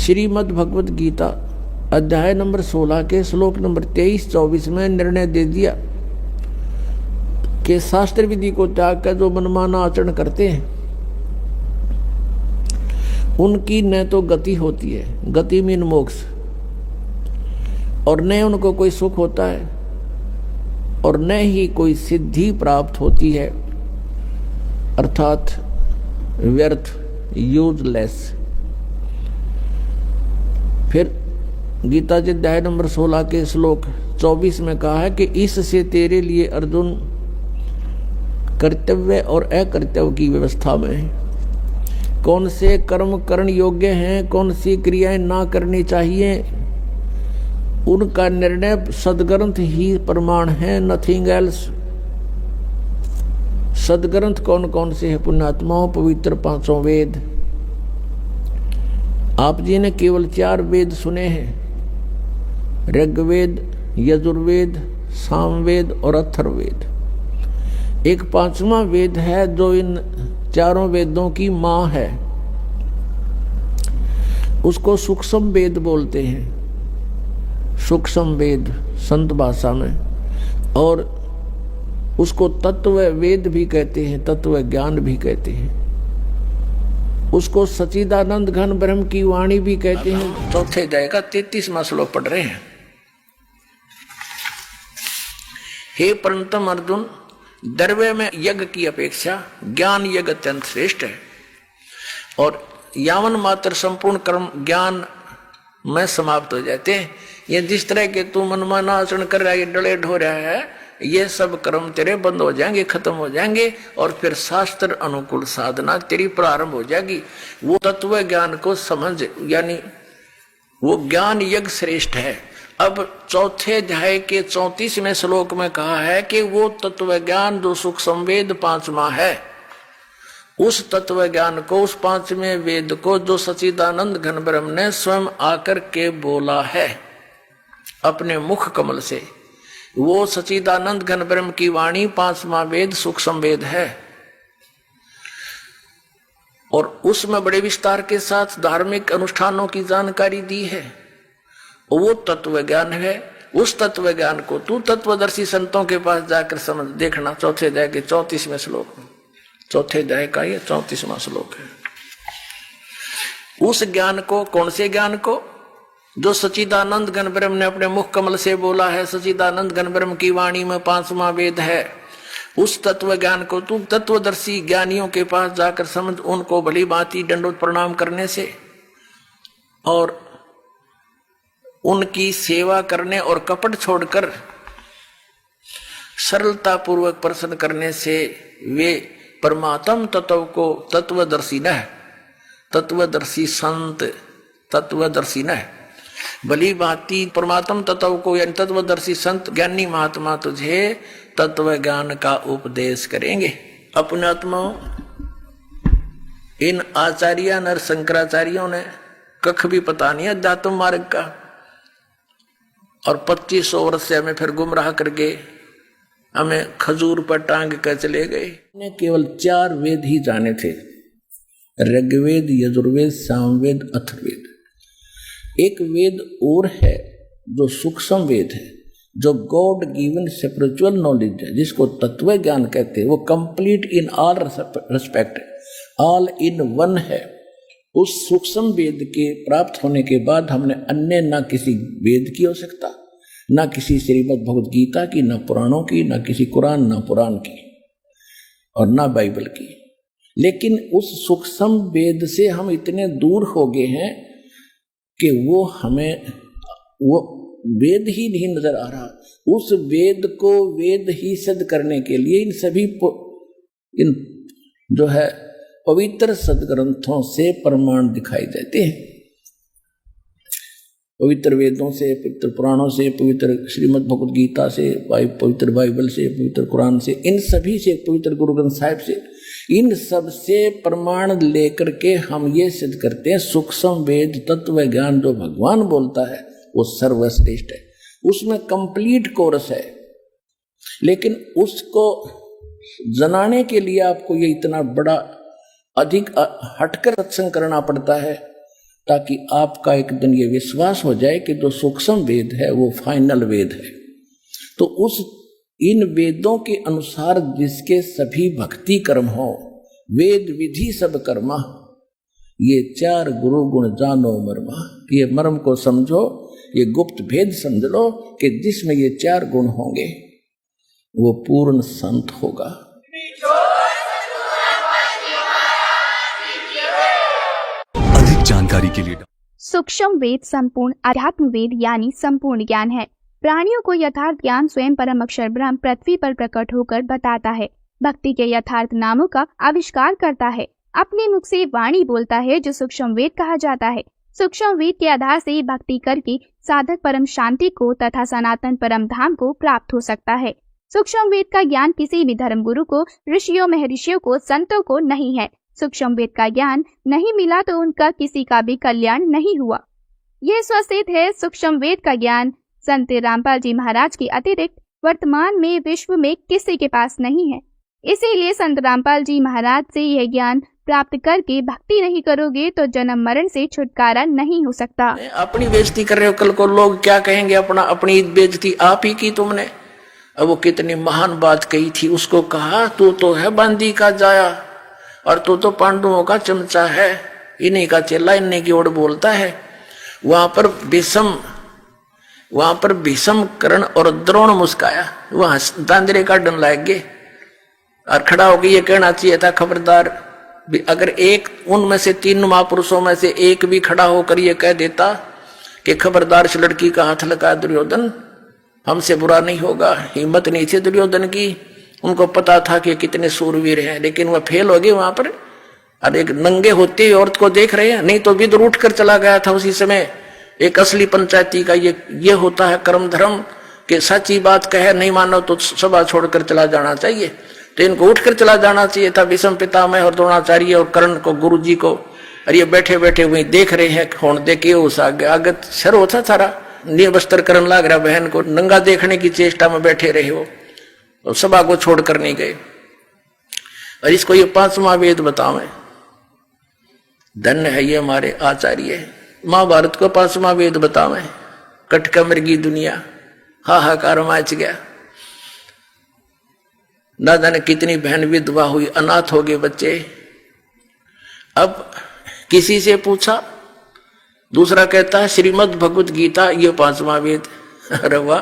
श्रीमद् भगवत गीता अध्याय नंबर 16 के श्लोक नंबर 23-24 में निर्णय दे दिया कि शास्त्र विधि को त्याग कर जो मनमाना आचरण करते हैं उनकी न तो गति होती है, गति मीन मोक्ष, और न उनको कोई सुख होता है और न ही कोई सिद्धि प्राप्त होती है, अर्थात व्यर्थ, यूजलेस। फिर गीता जी अध्याय नंबर 16 के श्लोक 24 में कहा है कि इससे तेरे लिए अर्जुन कर्तव्य और अकर्तव्य की व्यवस्था में है, कौन से कर्म करने योग्य हैं, कौन सी क्रियाएं ना करनी चाहिए, उनका निर्णय सदग्रंथ ही प्रमाण है, नथिंग एल्स। सदग्रंथ कौन कौन से हैं? पुण्यात्माओं, पवित्र 5 वेद। आप जी ने केवल 4 वेद सुने हैं, ऋग्वेद, यजुर्वेद, सामवेद और अथर्ववेद। एक 5वां वेद है जो इन 4 वेदों की मां है, उसको सूक्ष्म वेद बोलते हैं, सूक्ष्म वेद संत भाषा में, और उसको तत्व वेद भी कहते हैं, तत्व ज्ञान भी कहते हैं, उसको सच्चिदानंद घन ब्रह्म की वाणी भी कहते हैं। चौथे अध्याय का 33वां श्लोक पढ़ रहे हैं। हे परंतम अर्जुन, द्रव्य में यज्ञ की अपेक्षा ज्ञान यज्ञ अत्यंत श्रेष्ठ है, और यावन मात्र संपूर्ण कर्म ज्ञान में समाप्त हो जाते हैं। ये जिस तरह के तू मनमाना आचरण कर रहा है, ये डले ढो रहा है, ये सब कर्म तेरे बंद हो जाएंगे, खत्म हो जाएंगे, और फिर शास्त्र अनुकूल साधना तेरी प्रारंभ हो जाएगी। वो तत्व ज्ञान को समझ, यानी वो ज्ञान यज्ञ श्रेष्ठ है। अब चौथे अध्याय के 34वें श्लोक में कहा है कि वो तत्व ज्ञान जो सूक्ष्म वेद 5वां है, उस तत्व ज्ञान को, उस 5वें वेद को जो सच्चिदानंद घन ब्रह्म ने स्वयं आकर के बोला है अपने मुख कमल से, वो सच्चिदानंद घन ब्रह्म की वाणी 5वां वेद सूक्ष्म वेद है, और उसमें बड़े विस्तार के साथ धार्मिक अनुष्ठानों की जानकारी दी है। वो तत्व ज्ञान है। उस तत्व ज्ञान को तू तत्वदर्शी संतों के पास जाकर समझ देखना। चौथे अध्याय के 34वें श्लोक में, चौथे अध्याय का ये 34वां श्लोक है। उस ज्ञान को, कौन से ज्ञान को? जो सच्चिदानंद घन ब्रह्म ने अपने मुख कमल से बोला है, सच्चिदानंद घन ब्रह्म की वाणी में 5वां वेद है, उस तत्व ज्ञान को तू तत्वदर्शी ज्ञानियों के पास जाकर समझ, उनको भली भांति दंडोत प्रणाम करने से और उनकी सेवा करने और कपट छोड़कर सरलता पूर्वक प्रसन्न करने से वे परमात्म तत्व को तत्वदर्शी न है, तत्वदर्शी संत तत्वदर्शी न है, भली भांति परमात्म तत्व को यानी तत्वदर्शी संत ज्ञानी महात्मा तुझे तत्व ज्ञान का उपदेश करेंगे। अपने आत्माओं, इन आचार्य नर शंकराचार्यों ने कख भी पता नहीं अध्यात्म मार्ग का, और 2500 वर्ष से हमें फिर गुमराह करके हमें खजूर पर टांग कर चले गए। ने केवल 4 वेद ही जाने थे, ऋग्वेद, यजुर्वेद, सामवेद, अथर्ववेद। एक वेद और है जो सूक्ष्म वेद है, जो गॉड गिवन स्पिरिचुअल नॉलेज है, जिसको तत्व ज्ञान कहते हैं। वो complete in all respect, all in one है। उस सूक्ष्म वेद के प्राप्त होने के बाद हमने अन्य ना किसी वेद की आवश्यकता, ना किसी श्रीमद् भगवत गीता की, ना पुराणों की, ना किसी कुरान, ना पुराण की, और ना बाइबल की। लेकिन उस सूक्ष्म वेद से हम इतने दूर हो गए हैं कि वो हमें, वो वेद ही नहीं नजर आ रहा। उस वेद को वेद ही सिद्ध करने के लिए इन सभी इन जो है पवित्र सदग्रंथों से प्रमाण दिखाई देते हैं। पवित्र वेदों से, पवित्र पुराणों से, पवित्र श्रीमद् भगवत गीता से, पवित्र बाइबल से, पवित्र कुरान से, इन सभी से, पवित्र गुरु ग्रंथ साहिब से, इन सब से प्रमाण लेकर के हम ये सिद्ध करते हैं सूक्ष्म वेद तत्व ज्ञान जो भगवान बोलता है वो सर्वश्रेष्ठ है। उसमें कंप्लीट कोर्स है, लेकिन उसको जनाने के लिए आपको ये इतना बड़ा अधिक हटकर सत्संग करना पड़ता है, ताकि आपका एक दिन ये विश्वास हो जाए कि जो सूक्ष्म वेद है वो फाइनल वेद है। तो उस इन वेदों के अनुसार जिसके सभी भक्ति कर्म हो, वेद विधि सब कर्मा, ये 4 गुरु गुण जानो मर्मा, ये मर्म को समझो, ये गुप्त भेद समझ लो कि जिसमें ये 4 गुण होंगे वो पूर्ण संत होगा। अधिक जानकारी के लिए सूक्ष्म वेद संपूर्ण अध्यात्म वेद यानी संपूर्ण ज्ञान है। प्राणियों को यथार्थ ज्ञान स्वयं परम अक्षर ब्रह्म पृथ्वी पर प्रकट होकर बताता है। भक्ति के यथार्थ नामों का आविष्कार करता है। अपने मुख से वाणी बोलता है जो सूक्ष्म वेद कहा जाता है। सूक्ष्म वेद के आधार से भक्ति करके साधक परम शांति को तथा सनातन परम धाम को प्राप्त हो सकता है। सूक्ष्म वेद का ज्ञान किसी भी धर्म गुरु को, ऋषियों महर्षियों को, संतों को नहीं है। सूक्ष्म वेद का ज्ञान नहीं मिला तो उनका किसी का भी कल्याण नहीं हुआ। यह स्वसिद्ध है। सूक्ष्म वेद का ज्ञान संत रामपाल जी महाराज के अतिरिक्त वर्तमान में विश्व में किसी के पास नहीं है। इसीलिए संत रामपाल जी महाराज से यह ज्ञान प्राप्त करके भक्ति नहीं करोगे तो जन्म मरण से छुटकारा नहीं हो सकता। अपनी बेइज्जती कर रहे हो, कल को लोग क्या कहेंगे? अपनी बेइज्जती आप ही की तुमने। अब वो कितनी महान बात कही थी, उसको कहा तू तो है बांदी का जाया और तू तो पांडवों का चमचा है, इन्हीं का चेला, इन्हीं की ओर बोलता है। वहां पर भीषम कर्ण और द्रोण मुस्काया, वहां दांदरे का डन लाग गए और खड़ा होकर ये कहना चाहिए था, खबरदार, अगर एक उनमें से 3 महापुरुषों में से एक भी खड़ा होकर ये कह देता कि खबरदार इस लड़की का हाथ लगा दुर्योधन, हमसे बुरा नहीं होगा। हिम्मत नहीं थी दुर्योधन की, उनको पता था कि कितने सूरवीर हैं, लेकिन वह फेल हो गए वहां पर। और एक नंगे होते ही औरत को देख रहे हैं, नहीं तो विदुर उठ कर चला गया था उसी समय। एक असली पंचायती का ये होता है कर्म धर्म कि सच्ची बात कहे, नहीं मानो तो सभा छोड़कर चला जाना चाहिए। तो इनको उठकर चला जाना चाहिए था। भीष्म पितामह और द्रोणाचार्य और कर्ण को, गुरु जी को, और ये बैठे बैठे वही देख रहे हैं। होने दे के उस आगे सर होता सारा निर्वस्त्र करने लग रहा, बहन को नंगा देखने की चेष्टा में बैठे रहे हो, तो सभा को छोड़कर नहीं गए। और इसको ये 5वां वेद बतावे, धन्य है ये हमारे आचार्य। महाभारत को 5वां वेद बतावे, कटका मृगी दुनिया, हाहाकार मच गया। ना जाने कितनी बहन विधवा हुई, अनाथ हो गए बच्चे। अब किसी से पूछा, दूसरा कहता है श्रीमद् भगवत गीता ये 5वां वेद। अरे वाह,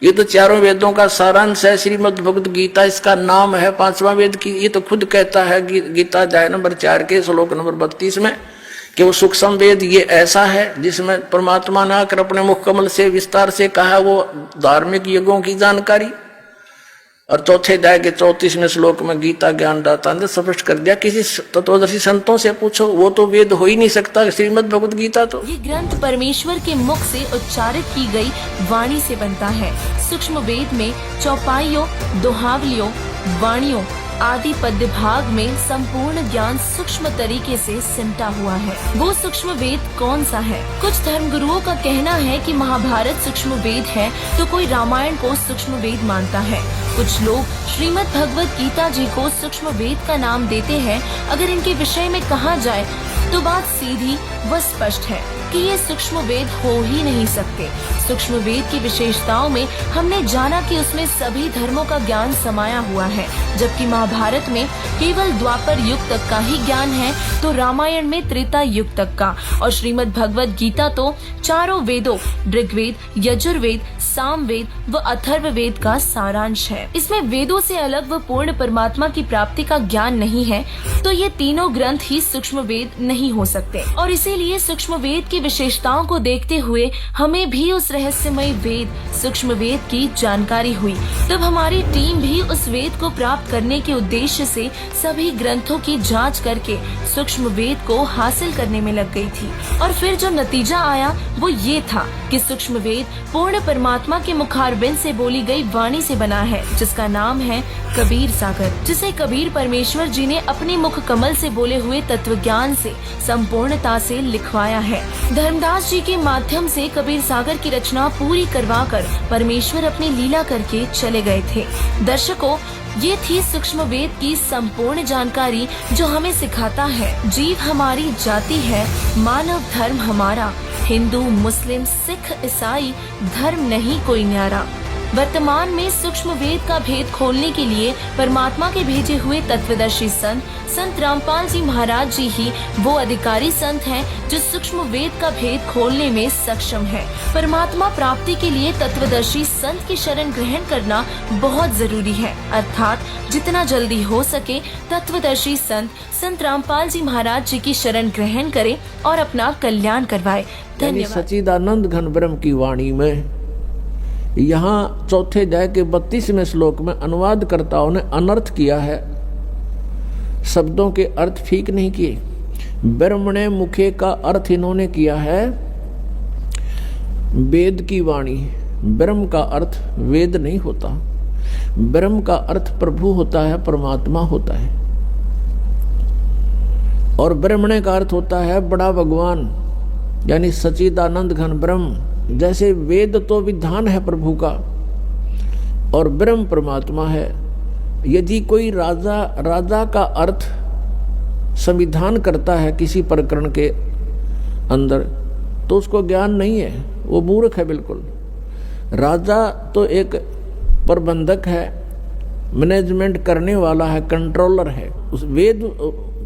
ये तो 4 वेदों का सारांश है। श्रीमद् भगवत गीता इसका नाम है 5वां वेद की। ये तो खुद कहता है गीता अध्याय नंबर 4 के श्लोक नंबर 32 में कि वो सूक्ष्म वेद ये ऐसा है जिसमें परमात्मा ने आकर अपने मुख कमल से विस्तार से कहा वो धार्मिक युगों की जानकारी। और चौथे अध्याय के 34वें श्लोक में गीता ज्ञानदाता ने स्पष्ट कर दिया, किसी तत्वदर्शी संतों से पूछो, वो तो वेद हो ही नहीं सकता श्रीमद् भगवत गीता। तो ये ग्रंथ परमेश्वर के मुख से उच्चारित की गई वाणी से बनता है। सूक्ष्म वेद में चौपाइयों, दोहावलियों, वाणियों आदि पद्य भाग में संपूर्ण ज्ञान सूक्ष्म तरीके से सिमटा हुआ है। वो सूक्ष्म वेद कौन सा है? कुछ धर्मगुरुओं का कहना है कि महाभारत सूक्ष्म वेद है, तो कोई रामायण को सूक्ष्म वेद मानता है। कुछ लोग श्रीमद् भगवत गीता जी को सूक्ष्म वेद का नाम देते हैं। अगर इनके विषय में कहा जाए तो बात सीधी व स्पष्ट है कि ये सूक्ष्म वेद हो ही नहीं सकते। सूक्ष्म वेद की विशेषताओं में हमने जाना कि उसमें सभी धर्मों का ज्ञान समाया हुआ है, जबकि महाभारत में केवल द्वापर युग तक का ही ज्ञान है, तो रामायण में त्रेता युग तक का, और श्रीमद् भगवत गीता तो 4 वेदों ऋग्वेद, यजुर्वेद, सामवेद व अथर्ववेद का सारांश है। इसमें वेदों से अलग व पूर्ण परमात्मा की प्राप्ति का ज्ञान नहीं है, तो ये तीनों ग्रंथ ही सूक्ष्म वेद नहीं हो सकते। और इसीलिए सूक्ष्म वेद की विशेषताओं को देखते हुए हमें भी उस रहस्यमय वेद सूक्ष्म वेद की जानकारी हुई। तब हमारी टीम भी उस वेद को प्राप्त करने के उद्देश्य से सभी ग्रंथों की जांच करके सूक्ष्म वेद को हासिल करने में लग गई थी। और फिर जो नतीजा आया वो ये था कि सूक्ष्म वेद पूर्ण परमात्मा के मुखारबिंद से बोली गई वाणी से बना है, जिसका नाम है कबीर सागर, जिसे कबीर परमेश्वर जी ने अपने मुख कमल से बोले हुए तत्व ज्ञान से संपूर्णता से लिखवाया है। धर्मदास जी के माध्यम से कबीर सागर की रचना पूरी करवाकर परमेश्वर अपनी लीला करके चले गए थे। दर्शकों, ये थी सूक्ष्म वेद की संपूर्ण जानकारी जो हमें सिखाता है जीव हमारी जाति है, मानव धर्म हमारा, हिंदू मुस्लिम सिख ईसाई धर्म नहीं कोई न्यारा। वर्तमान में सूक्ष्म वेद का भेद खोलने के लिए परमात्मा के भेजे हुए तत्वदर्शी संत रामपाल जी महाराज जी ही वो अधिकारी संत हैं जो सूक्ष्म वेद का भेद खोलने में सक्षम है। परमात्मा प्राप्ति के लिए तत्वदर्शी संत की शरण ग्रहण करना बहुत जरूरी है, अर्थात जितना जल्दी हो सके तत्वदर्शी संत रामपाल जी महाराज जी की शरण ग्रहण करें और अपना कल्याण करवाए। धन्यवाद। सच्चिदानंद घन ब्रह्म की वाणी में यहाँ चौथे अध्याय के 32वें श्लोक में अनुवादकर्ताओं ने अनर्थ किया है, शब्दों के अर्थ ठीक नहीं किए। ब्रह्मणे मुखे का अर्थ इन्होंने किया है वेद की वाणी। ब्रह्म का अर्थ वेद नहीं होता, ब्रह्म का अर्थ प्रभु होता है, परमात्मा होता है। और ब्रह्मणे का अर्थ होता है बड़ा भगवान, यानी सच्चिदानंद घन ब्रह्म। जैसे वेद तो विधान है प्रभु का और ब्रह्म परमात्मा है। यदि कोई राजा का अर्थ संविधान करता है किसी प्रकरण के अंदर तो उसको ज्ञान नहीं है, वो मूर्ख है बिल्कुल। राजा तो एक प्रबंधक है, मैनेजमेंट करने वाला है, कंट्रोलर है। उस वेद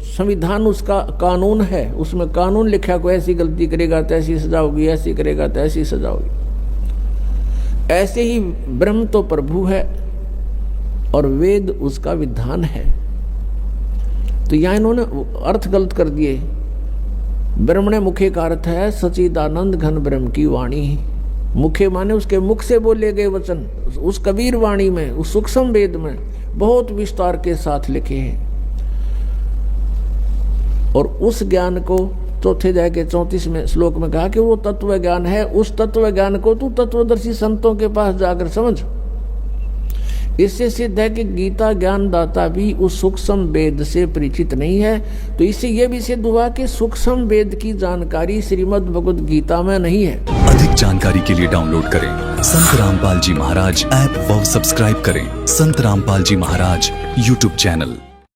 संविधान उसका कानून है, उसमें कानून लिखा कोई ऐसी गलती करेगा तो ऐसी सजा होगी, ऐसी करेगा तो ऐसी सजा होगी। ऐसे ही ब्रह्म तो प्रभु है और वेद उसका विधान है। तो यहाँ इन्होंने अर्थ गलत कर दिए। ब्रह्मणे मुखे का अर्थ है सच्चिदानंद घन ब्रह्म की वाणी। मुखे माने उसके मुख से बोले गए वचन, उस कबीर वाणी में, उस सूक्ष्म वेद में बहुत विस्तार के साथ लिखे हैं। और उस ज्ञान को चौथे अध्याय के 34वें श्लोक में कहा कि वो तत्व ज्ञान है। उस तत्व ज्ञान को तू तत्वदर्शी संतों के पास जाकर समझ। इससे सिद्ध है कि गीता ज्ञानदाता भी उस सूक्ष्म वेद से परिचित नहीं है। तो इससे यह भी सिद्ध हुआ कि सूक्ष्म वेद की जानकारी श्रीमद् भगवद गीता में नहीं है। अधिक जानकारी के लिए डाउनलोड करें संत रामपाल जी महाराज ऐप व सब्सक्राइब करें संत रामपाल जी महाराज यूट्यूब चैनल।